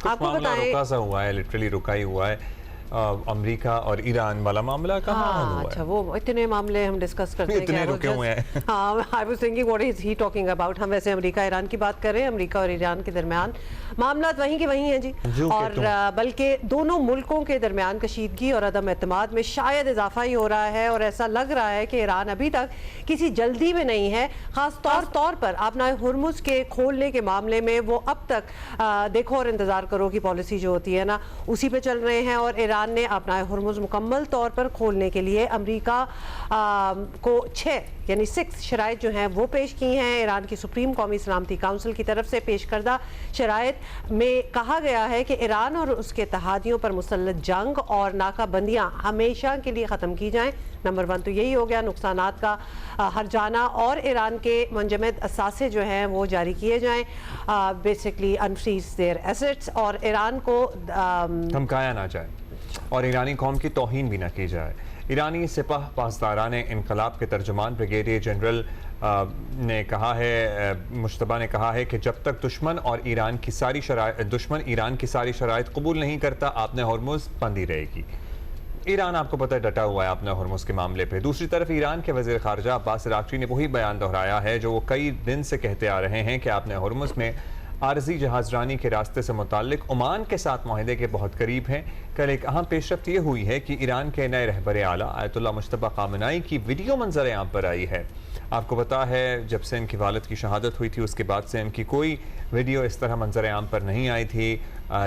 آپ کو بتائیں رکا سا ہوا ہے، لٹرلی رکا ہی ہوا ہے. امریکہ اور ایران والا معاملہ کہاں ہوا ہے؟ اچھا وہ اتنے معاملے ہم ڈسکس کرتے ہیں، اتنے رکے ہوئے ہیں. ہاں I was thinking what is he talking about. ہم ویسے امریکہ ایران کی بات کر رہے ہیں. امریکہ اور ایران کے درمیان معاملات وہیں کے وہیں ہیں جی، اور بلکہ دونوں ملکوں کے درمیان کشیدگی اور عدم اعتماد میں شاید اضافہ ہی ہو رہا ہے، اور ایسا لگ رہا ہے کہ ایران ابھی تک کسی جلدی میں نہیں ہے، خاص طور پر آبنائے ہرمز کے کھولنے کے معاملے میں. وہ اب تک دیکھو اور انتظار کرو کی پالیسی جو ہوتی ہے نا اسی پہ چل رہے ہیں، اور ایران نے آبنائے ہرمز مکمل طور پر کھولنے کے لیے امریکہ کو 6 شرائط جو ہیں وہ پیش کی ہیں. ایران کی سپریم قومی سلامتی کونسل کی طرف سے پیش کردہ شرائط میں کہا گیا ہے کہ ایران اور اس کے اتحادیوں پر مسلط جنگ اور ناکہ بندیاں ہمیشہ کے لیے ختم کی جائیں. نمبر 1 تو یہی ہو گیا، نقصانات کا ہرجانہ اور ایران کے منجمد اثاثے جو ہیں وہ جاری کیے جائیں، بیسکلی انفریز دیئر ایسٹس، اور ایران کو دھمکایا نہ جائے اور ایرانی قوم کی توہین بھی نہ کی جائے. ایرانی سپاہ پاسداران انقلاب کے ترجمان بریگیڈیئر جنرل نے کہا ہے، مشتبہ نے کہا ہے کہ جب تک دشمن ایران کی ساری شرائط قبول نہیں کرتا آبنائے ہرمز بند ہی رہے گی. ایران آپ کو پتہ ہے ڈٹا ہوا ہے آبنائے ہرمز کے معاملے پہ. دوسری طرف ایران کے وزیر خارجہ عباس اراغچی نے وہی بیان دہرایا ہے جو وہ کئی دن سے کہتے آ رہے ہیں کہ آبنائے ہرمز میں عارضی جہاز رانی کے راستے سے متعلق عمان کے ساتھ معاہدے کے بہت قریب ہیں. کل ایک اہم پیش رفت یہ ہوئی ہے کہ ایران کے نئے رہبر اعلیٰ آیت اللہ مجتبی خامنائی کی ویڈیو منظر عام پر آئی ہے. آپ کو پتا ہے جب سے ان کی والد کی شہادت ہوئی تھی اس کے بعد سے ان کی کوئی ویڈیو اس طرح منظر عام پر نہیں آئی تھی.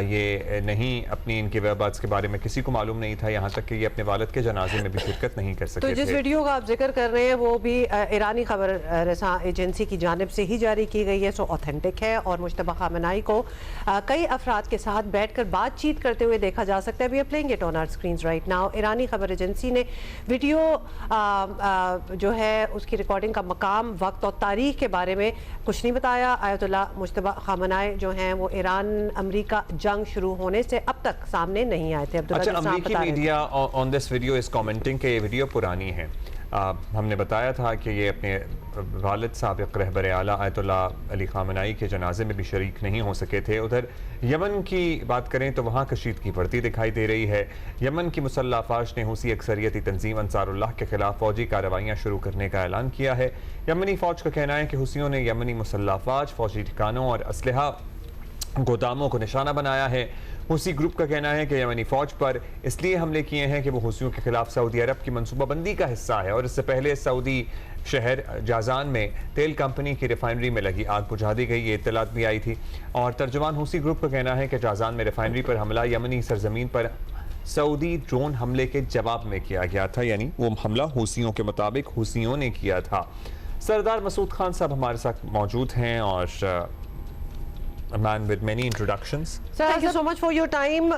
یہ نہیں اپنی ان کے ویباتس کے بارے میں کسی کو معلوم نہیں تھا، یہاں تک کہ یہ اپنے والد کے جنازے میں بھی شرکت نہیں کر سکے تو تھے. جس ویڈیو کا آپ ذکر کر رہے ہیں وہ بھی ایرانی خبر رساں ایجنسی کی جانب سے ہی جاری کی گئی ہے، سو اوتھینٹک ہے، اور مجتبی خامنائی کو کئی افراد کے ساتھ بیٹھ کر بات چیت کرتے ہوئے دیکھا جا سکتا ہے. We are playing it on our screens right now. ایرانی خبر ایجنسی نے ویڈیو جو ہے اس کی ریکارڈنگ کا مقام، وقت اور تاریخ کے بارے میں کچھ نہیں بتایا. آیت اللہ مجتبی خامنائی جو ہیں وہ ایران امریکہ جنگ شروع ہونے سے اب تک سامنے نہیں آئے تھے. اچھا، امریکی media on this video is commenting کہ یہ ویڈیو پرانی ہے. ہم نے بتایا تھا کہ یہ اپنے والد سابق رہبر اعلیٰ آیت اللہ علی خامنائی کے جنازے میں بھی شریک نہیں ہو سکے تھے. ادھر یمن کی بات کریں تو وہاں کشیدگی بڑھتی دکھائی دے رہی ہے. یمن کی مسلح افواج نے حوثی اکثریتی تنظیم انصار اللہ کے خلاف فوجی کارروائیاں شروع کرنے کا اعلان کیا ہے. یمنی فوج کا کہنا ہے کہ حوثیوں نے یمنی مسلح افواج، فوجی ٹھکانوں اور اسلحہ گوداموں کو نشانہ بنایا ہے. حوثی گروپ کا کہنا ہے کہ یمنی فوج پر اس لیے حملے کیے ہیں کہ وہ حوثیوں کے خلاف سعودی عرب کی منصوبہ بندی کا حصہ ہے، اور اس سے پہلے سعودی شہر جازان میں تیل کمپنی کی ریفائنری میں لگی آگ بجھا دی گئی، یہ اطلاعات بھی آئی تھی. اور ترجمان حوثی گروپ کا کہنا ہے کہ جازان میں ریفائنری پر حملہ یمنی سرزمین پر سعودی ڈرون حملے کے جواب میں کیا گیا تھا، یعنی وہ حملہ حوثیوں کے مطابق حوثیوں نے کیا تھا. سردار مسعود خان صاحب ہمارے ساتھ موجود ہیں، اور a man with many introductions. Sir, thank you so much for your time.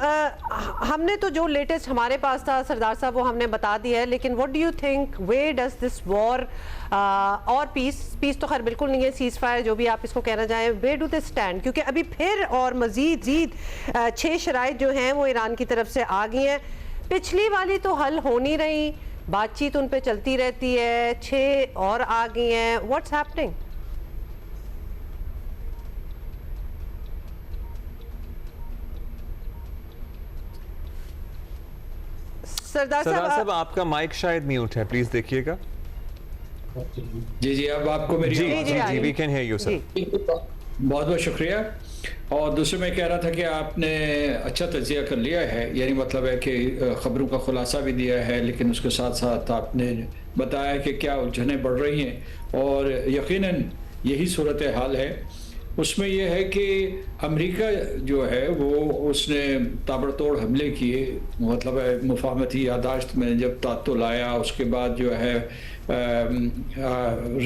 ہم نے تو جو لیٹسٹ ہمارے پاس تھا سردار صاحب وہ ہم نے بتا دیا ہے، لیکن what do you think, where does this war اور پیس تو خیر بالکل نہیں ہے، سیز فائر جو بھی آپ اس کو کہنا چاہیں، where do they stand؟ کیونکہ ابھی پھر اور مزید 6 شرائط جو ہیں وہ ایران کی طرف سے آ گئی ہیں. پچھلی والی تو حل ہو نہیں رہی، بات چیت ان پہ چلتی رہتی ہے، 6 اور آ گئی ہیں. what's happening؟ سردار صاحب آپ کا مائک شاید میوٹ ہے، پلیز دیکھیے گا. جی اب آپ کو میری جی وی کین ہیئر یو سر. بہت بہت شکریہ. اور دوسرے میں کہہ رہا تھا کہ آپ نے اچھا تجزیہ کر لیا ہے، یعنی مطلب ہے کہ خبروں کا خلاصہ بھی دیا ہے، لیکن اس کے ساتھ ساتھ آپ نے بتایا کہ کیا الجھنیں بڑھ رہی ہیں، اور یقیناً یہی صورتحال ہے. اس میں یہ ہے کہ امریکہ جو ہے وہ اس نے تابڑتوڑ حملے کیے، مطلب ہے مفاہمتی یادداشت میں جب تعطل آیا، اس کے بعد جو ہے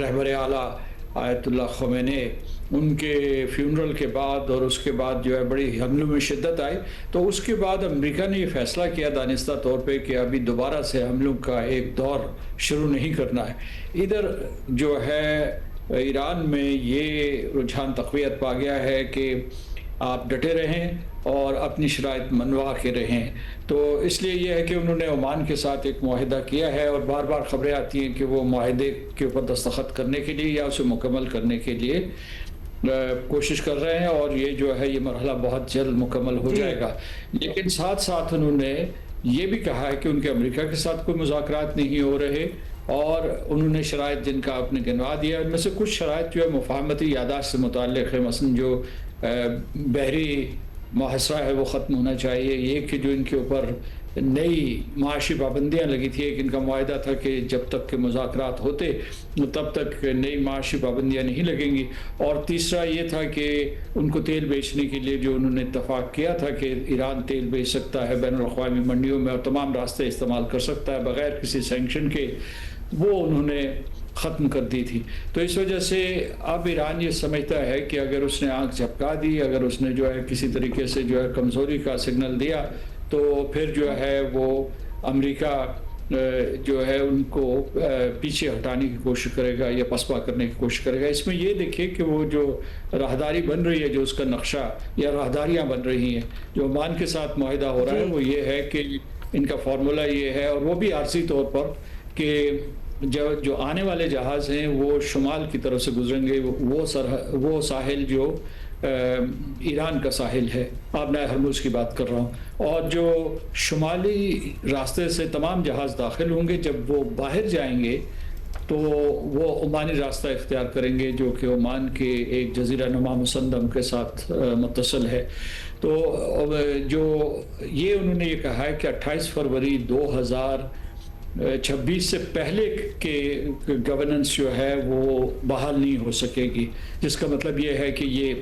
رہبر اعلیٰ آیت اللہ خمینی ان کے فیونرل کے بعد اور اس کے بعد جو ہے بڑی حملوں میں شدت آئی، تو اس کے بعد امریکہ نے یہ فیصلہ کیا دانستہ طور پہ کہ ابھی دوبارہ سے حملوں کا ایک دور شروع نہیں کرنا ہے. ادھر جو ہے ایران میں یہ رجحان تقویت پا گیا ہے کہ آپ ڈٹے رہیں اور اپنی شرائط منوا کے رہیں. تو اس لیے یہ ہے کہ انہوں نے عمان کے ساتھ ایک معاہدہ کیا ہے، اور بار بار خبریں آتی ہیں کہ وہ معاہدے کے اوپر دستخط کرنے کے لیے یا اسے مکمل کرنے کے لیے کوشش کر رہے ہیں اور یہ جو ہے یہ مرحلہ بہت جلد مکمل ہو جائے گا. لیکن ساتھ ساتھ انہوں نے یہ بھی کہا ہے کہ ان کے امریکہ کے ساتھ کوئی مذاکرات نہیں ہو رہے، اور انہوں نے شرائط جن کا آپ نے گنوا دیا ان میں سے کچھ شرائط جو ہے مفاہمتی یادداشت سے متعلق ہے. مثلا جو بحری محاصرہ ہے وہ ختم ہونا چاہیے. یہ کہ جو ان کے اوپر نئی معاشی پابندیاں لگی تھی، ایک ان کا معاہدہ تھا کہ جب تک کہ مذاکرات ہوتے تب تک نئی معاشی پابندیاں نہیں لگیں گی. اور تیسرا یہ تھا کہ ان کو تیل بیچنے کے لیے جو انہوں نے اتفاق کیا تھا کہ ایران تیل بیچ سکتا ہے بین الاقوامی منڈیوں میں اور تمام راستے استعمال کر سکتا ہے بغیر کسی سینکشن کے، وہ انہوں نے ختم کر دی تھی. تو اس وجہ سے اب ایران یہ سمجھتا ہے کہ اگر اس نے آنکھ جھپکا دی، اگر اس نے جو ہے کسی طریقے سے جو ہے کمزوری کا سگنل دیا، تو پھر جو ہے وہ امریکہ جو ہے ان کو پیچھے ہٹانے کی کوشش کرے گا یا پسپا کرنے کی کوشش کرے گا. اس میں یہ دیکھیں کہ وہ جو راہداری بن رہی ہے، جو اس کا نقشہ یا راہداریاں بن رہی ہیں، جو عمان کے ساتھ معاہدہ ہو رہا ہے، وہ یہ ہے کہ ان کا فارمولا یہ ہے، اور وہ بھی عارضی طور پر، کہ جو آنے والے جہاز ہیں وہ شمال کی طرف سے گزریں گے. وہ ساحل جو ایران کا ساحل ہے، آبِ ہرمز کی بات کر رہا ہوں، اور جو شمالی راستے سے تمام جہاز داخل ہوں گے، جب وہ باہر جائیں گے تو وہ عمانی راستہ اختیار کریں گے، جو کہ عمان کے ایک جزیرہ نما مسندم کے ساتھ متصل ہے. تو جو یہ انہوں نے یہ کہا ہے کہ 28 فروری 2026 سے پہلے کے گورننس جو ہے وہ بحال نہیں ہو سکے گی، جس کا مطلب یہ ہے کہ یہ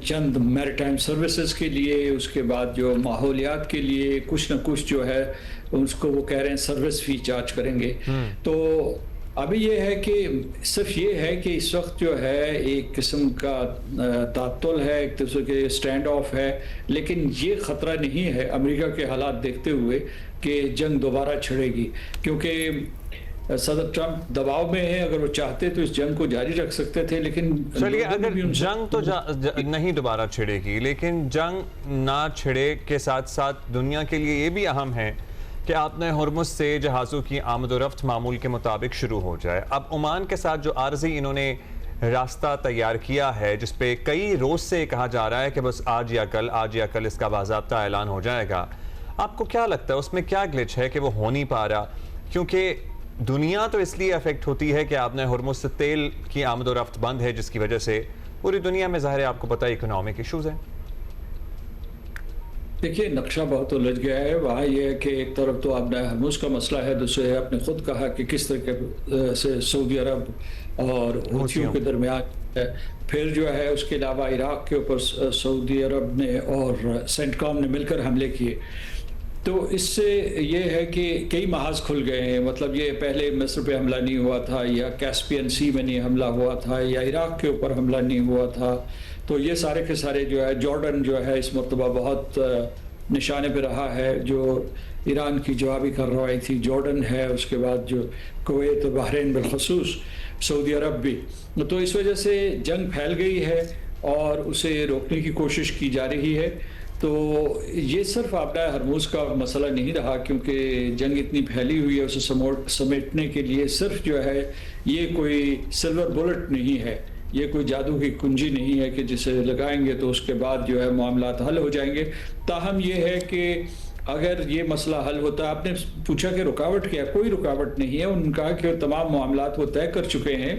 چند میریٹائم سروسز کے لیے، اس کے بعد جو ماحولیات کے لیے کچھ نہ کچھ جو ہے اس کو وہ کہہ رہے ہیں سروس فی چارج کریں گے. تو ابھی یہ ہے کہ صرف یہ ہے کہ اس وقت جو ہے ایک قسم کا تعطل ہے، ایک طرح کے اسٹینڈ آف ہے، لیکن یہ خطرہ نہیں ہے امریکہ کے حالات دیکھتے ہوئے کہ جنگ دوبارہ چھڑے گی، کیونکہ صدر ٹرمپ دباؤ میں ہیں. اگر وہ چاہتے تو اس جنگ کو جاری رکھ سکتے تھے، لیکن چلیے اگر جنگ تو نہیں دوبارہ چھڑے گی، لیکن جنگ نہ چھڑے کے ساتھ ساتھ دنیا کے لیے یہ بھی اہم ہے کہ آبِ ہرمز سے جہازوں کی آمد و رفت معمول کے مطابق شروع ہو جائے. اب عمان کے ساتھ جو عارضی انہوں نے راستہ تیار کیا ہے، جس پہ کئی روز سے کہا جا رہا ہے کہ بس آج یا کل اس کا باضابطہ اعلان ہو جائے گا، آپ کو کیا لگتا ہے اس میں کیا گلچ ہے کہ وہ ہو نہیں پا رہا؟ کیونکہ دنیا تو اس لیے افیکٹ ہوتی ہے کہ آبِ ہرمز سے تیل کی آمد و رفت بند ہے، جس کی وجہ سے پوری دنیا میں ظاہر ہے آپ کو پتہ ہے اکنامک ایشوز ہیں. دیکھیے نقشہ بہت الجھ گیا ہے. وہاں یہ ہے کہ ایک طرف تو آبِ ہرمز کا مسئلہ ہے، دوسرے آپ نے خود کہا کہ کس طریقے سے سعودی عرب اور حوثیوں کے درمیان ہے. پھر جو ہے اس کے علاوہ عراق کے اوپر سعودی عرب نے اور سینٹ کام نے مل کر حملے کیے. تو اس سے یہ ہے کہ کئی محاذ کھل گئے ہیں. مطلب یہ پہلے مصر پہ حملہ نہیں ہوا تھا، یا کیسپین سی میں نہیں حملہ ہوا تھا، یا عراق کے اوپر حملہ نہیں ہوا تھا. تو یہ سارے کے سارے جو ہے، جارڈن جو ہے اس مرتبہ بہت نشانے پہ رہا ہے، جو ایران کی جوابی کارروائی تھی جارڈن ہے، اس کے بعد جو کویت اور بحرین بالخصوص، سعودی عرب بھی. تو اس وجہ سے جنگ پھیل گئی ہے اور اسے روکنے کی کوشش کی جا رہی ہے. تو یہ صرف آبِ ہرمز کا مسئلہ نہیں رہا، کیونکہ جنگ اتنی پھیلی ہوئی ہے، اسے سمیٹنے کے لیے صرف جو ہے یہ کوئی سلور بلٹ نہیں ہے، یہ کوئی جادو کی کنجی نہیں ہے کہ جسے لگائیں گے تو اس کے بعد جو ہے معاملات حل ہو جائیں گے. تاہم یہ ہے کہ اگر یہ مسئلہ حل ہوتا، آپ نے پوچھا کہ رکاوٹ کیا، کوئی رکاوٹ نہیں ہے. انہوں نے کہا کہ تمام معاملات وہ طے کر چکے ہیں،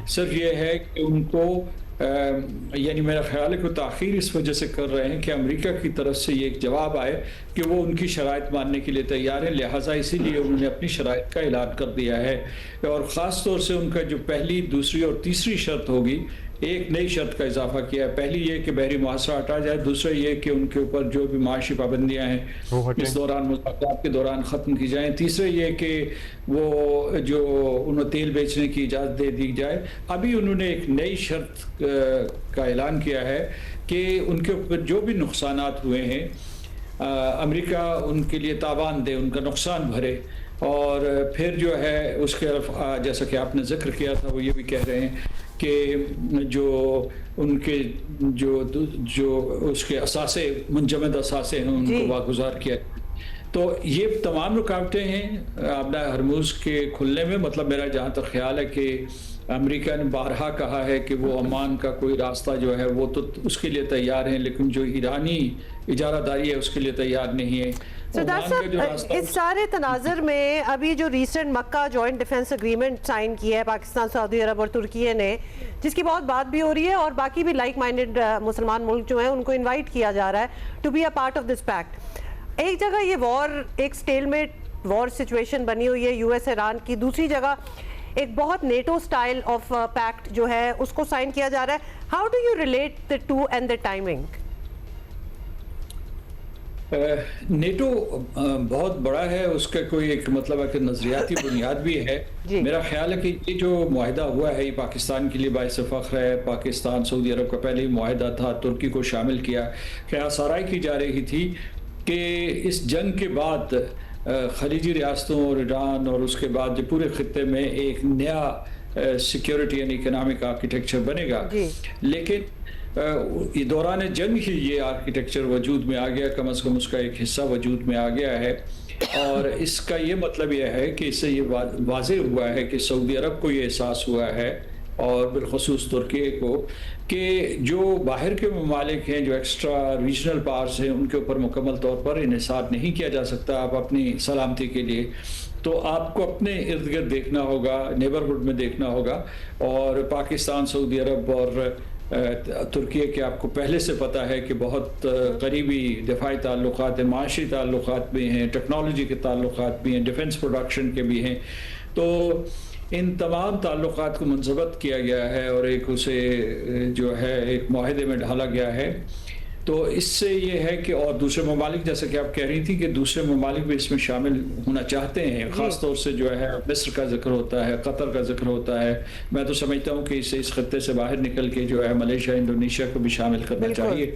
صرف یہ ہے کہ ان کو یعنی میرا خیال ہے کہ تاخیر اس وجہ سے کر رہے ہیں کہ امریکہ کی طرف سے یہ ایک جواب آئے کہ وہ ان کی شرائط ماننے کے لیے تیار ہیں، لہٰذا اسی لیے انہوں نے اپنی شرائط کا اعلان کر دیا ہے. اور خاص طور سے ان کا جو پہلی، دوسری اور تیسری شرط ہوگی، ایک نئی شرط کا اضافہ کیا ہے. پہلی یہ کہ بحری محاصرہ ہٹا جائے، دوسرا یہ کہ ان کے اوپر جو بھی معاشی پابندیاں ہیں اس دوران، مذاکرات کے دوران ختم کی جائیں. تیسرا یہ کہ وہ جو انہوں تیل بیچنے کی اجازت دے دی جائے. ابھی انہوں نے ایک نئی شرط کا اعلان کیا ہے کہ ان کے اوپر جو بھی نقصانات ہوئے ہیں امریکہ ان کے لیے تاوان دے، ان کا نقصان بھرے. اور پھر جو ہے اس کے جیسا کہ آپ نے ذکر کیا تھا، وہ یہ بھی کہہ رہے ہیں کہ جو ان کے جو اس کے اثاثے، منجمد اثاثے ہیں، ان کو واگزار کیا. تو یہ تمام رکاوٹیں ہیں آبِ ہرمز کے کھلنے میں. مطلب میرا جہاں تک خیال ہے کہ امریکہ نے بارہا کہا ہے کہ وہ عمان کا کوئی راستہ جو ہے وہ تو اس کے لیے تیار ہیں، لیکن جو ایرانی اجارہ داری ہے اس کے لیے تیار نہیں ہے۔ سردار صاحب، اس سارے تناظر میں ابھی جو ریسنٹ مکہ جوائنٹ ڈیفنس اگریمنٹ سائن کیا ہے پاکستان، سعودی عرب اور ترکیہ نے، جس کی بہت بات بھی ہو رہی ہے، اور باقی بھی لائک مائنڈڈ مسلمان ملک جو ہیں ان کو انوائٹ کیا جا رہا ہے to be a part of this packet. ایک جگہ یہ وار، ایک سٹیل میٹ وار سچویشن بنی ہوئی ہے یو ایس ایران کی، دوسری جگہ ایک بہت نیٹو سٹائل آف پیکٹ جو ہے اس کو سائن کیا جا رہا ہے۔ How do you relate the two and the timing؟ NATO بہت بڑا ہے، اس کا کوئی ایک مطلب ہے کہ نظریاتی بنیاد بھی ہے۔ میرا خیال ہے کہ یہ جو معاہدہ ہوا ہے یہ پاکستان کے لیے باعث فخر ہے۔ پاکستان سعودی عرب کا پہلے ہی معاہدہ تھا، ترکی کو شامل کیا، قیاس آرائی کی جا رہی تھی کہ اس جنگ کے بعد خلیجی ریاستوں اور ایران اور اس کے بعد جو پورے خطے میں ایک نیا سیکیورٹی اینڈ اکنامک آرکیٹیکچر بنے گا، لیکن یہ دوران جنگ ہی یہ آرکیٹیکچر وجود میں آ گیا، کم از کم اس کا ایک حصہ وجود میں آ گیا ہے۔ اور اس کا یہ مطلب یہ ہے کہ اس سے یہ واضح ہوا ہے کہ سعودی عرب کو یہ احساس ہوا ہے، اور بالخصوص ترکیہ کو، کہ جو باہر کے ممالک ہیں، جو ایکسٹرا ریجنل پاورز ہیں، ان کے اوپر مکمل طور پر انحصار نہیں کیا جا سکتا آپ اپنی سلامتی کے لیے۔ تو آپ کو اپنے ارد گرد دیکھنا ہوگا، نیبرہڈ میں دیکھنا ہوگا، اور پاکستان، سعودی عرب اور ترکیہ کے آپ کو پہلے سے پتہ ہے کہ بہت قریبی دفاعی تعلقات ہیں، معاشی تعلقات بھی ہیں، ٹیکنالوجی کے تعلقات بھی ہیں، ڈیفنس پروڈکشن کے بھی ہیں۔ تو ان تمام تعلقات کو منضبط کیا گیا ہے اور ایک اسے جو ہے ایک معاہدے میں ڈھالا گیا ہے۔ تو اس سے یہ ہے کہ اور دوسرے ممالک، جیسا کہ آپ کہہ رہی تھی کہ دوسرے ممالک بھی اس میں شامل ہونا چاہتے ہیں، خاص طور سے جو ہے مصر کا ذکر ہوتا ہے، قطر کا ذکر ہوتا ہے۔ میں تو سمجھتا ہوں کہ اسے اس خطے سے باہر نکل کے جو ہے ملیشیا، انڈونیشیا کو بھی شامل کرنا چاہیے۔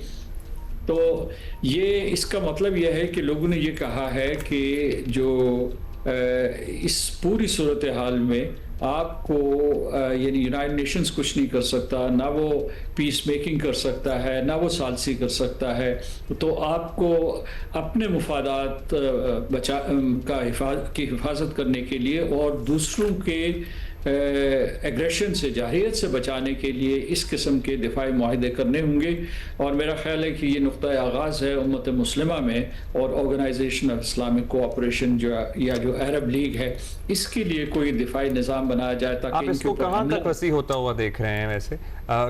تو یہ اس کا مطلب یہ ہے کہ لوگوں نے یہ کہا ہے کہ جو اس پوری صورتحال میں آپ کو یعنی یونائٹڈ نیشنز کچھ نہیں کر سکتا، نہ وہ پیس میکنگ کر سکتا ہے، نہ وہ ثالثی کر سکتا ہے۔ تو آپ کو اپنے مفادات کی حفاظت کرنے کے لیے اور دوسروں کے ایگریشن سے، جارحیت سے بچانے کے لیے اس قسم کے دفاعی معاہدے کرنے ہوں گے۔ اور میرا خیال ہے کہ یہ نقطہ آغاز ہے امت مسلمہ میں، اور آرگنائزیشن آف اسلامک کوآپریشن یا جو عرب لیگ ہے، اس کے لیے کوئی دفاعی نظام بنایا جائے تاکہ آپ اس کو کہاں تک وسیع ہوتا ہوا دیکھ رہے ہیں ویسے؟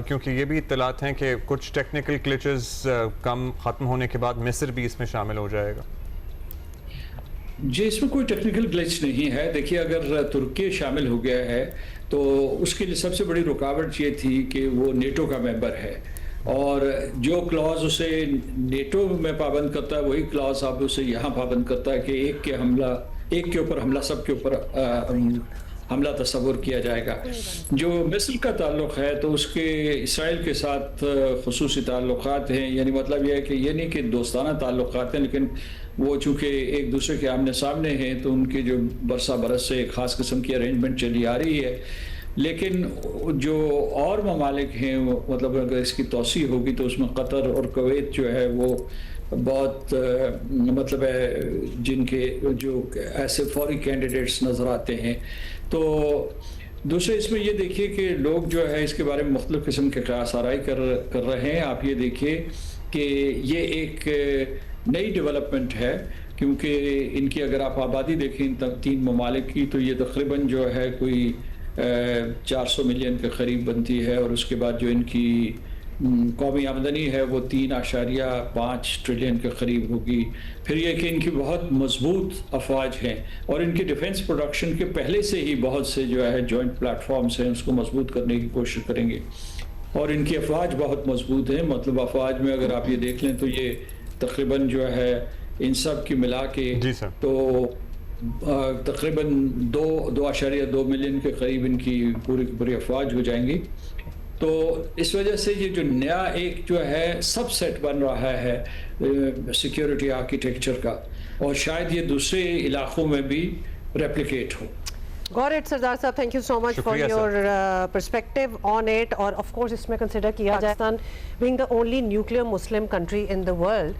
کیونکہ یہ بھی اطلاعات ہیں کہ کچھ ٹیکنیکل گلچز کم ختم ہونے کے بعد مصر بھی اس میں شامل ہو جائے گا۔ جی، اس میں کوئی ٹیکنیکل گلچ نہیں ہے۔ دیکھیے، اگر ترکی شامل ہو گیا ہے تو اس کے لیے سب سے بڑی رکاوٹ یہ تھی کہ وہ نیٹو کا ممبر ہے، اور جو کلاز اسے نیٹو میں پابند کرتا ہے وہی کلاز آپ اسے یہاں پابند کرتا ہے کہ ایک کے اوپر حملہ، سب کے اوپر حملہ تصور کیا جائے گا۔ جو مصر کا تعلق ہے تو اس کے اسرائیل کے ساتھ خصوصی تعلقات ہیں، یعنی مطلب یہ ہے کہ یہ نہیں کہ دوستانہ تعلقات ہیں، لیکن وہ چونکہ ایک دوسرے کے آمنے سامنے ہیں تو ان کے جو برسہ برس سے ایک خاص قسم کی ارینجمنٹ چلی آ رہی ہے۔ لیکن جو اور ممالک ہیں، مطلب اگر اس کی توسیع ہوگی تو اس میں قطر اور کویت جو ہے وہ بہت مطلب ہے جن کے جو ایسے فوری کینڈیڈیٹس نظر آتے ہیں۔ تو دوسرے اس میں یہ دیکھیے کہ لوگ جو ہے اس کے بارے میں مختلف قسم کے قیاس آرائی کر رہے ہیں۔ آپ یہ دیکھیے کہ یہ ایک نئی ڈیولپمنٹ ہے، کیونکہ ان کی اگر آپ آبادی دیکھیں تین ممالک کی تو یہ تقریباً جو ہے کوئی 400 ملین کے قریب بنتی ہے، اور اس کے بعد جو ان کی قومی آمدنی ہے وہ 3.5 ٹریلین کے قریب ہوگی۔ پھر یہ کہ ان کی بہت مضبوط افواج ہیں، اور ان کی ڈیفنس پروڈکشن کے پہلے سے ہی بہت سے جو ہے جوائنٹ پلیٹ فارمز ہیں، اس کو مضبوط کرنے کی کوشش کریں گے، اور ان کی افواج بہت مضبوط ہیں۔ مطلب افواج میں اگر آپ یہ دیکھ لیں تو یہ تقریباً جو ہے ان سب کی ملا کے تو تقریباً 2.2 ملین کے قریب ان کی پوری افواج ہو جائیں گی۔ تو اس وجہ سے یہ جو نیا ایک جو ہے سب سیٹ بن رہا ہے سیکیورٹی آرکیٹیکچر کا، اور شاید یہ دوسرے علاقوں میں بھی replicate who. Got it, Sardar Sahab. Thank you so much for your perspective on it. اور of course اس میں consider کیا جائے Pakistan being the only nuclear Muslim country in the world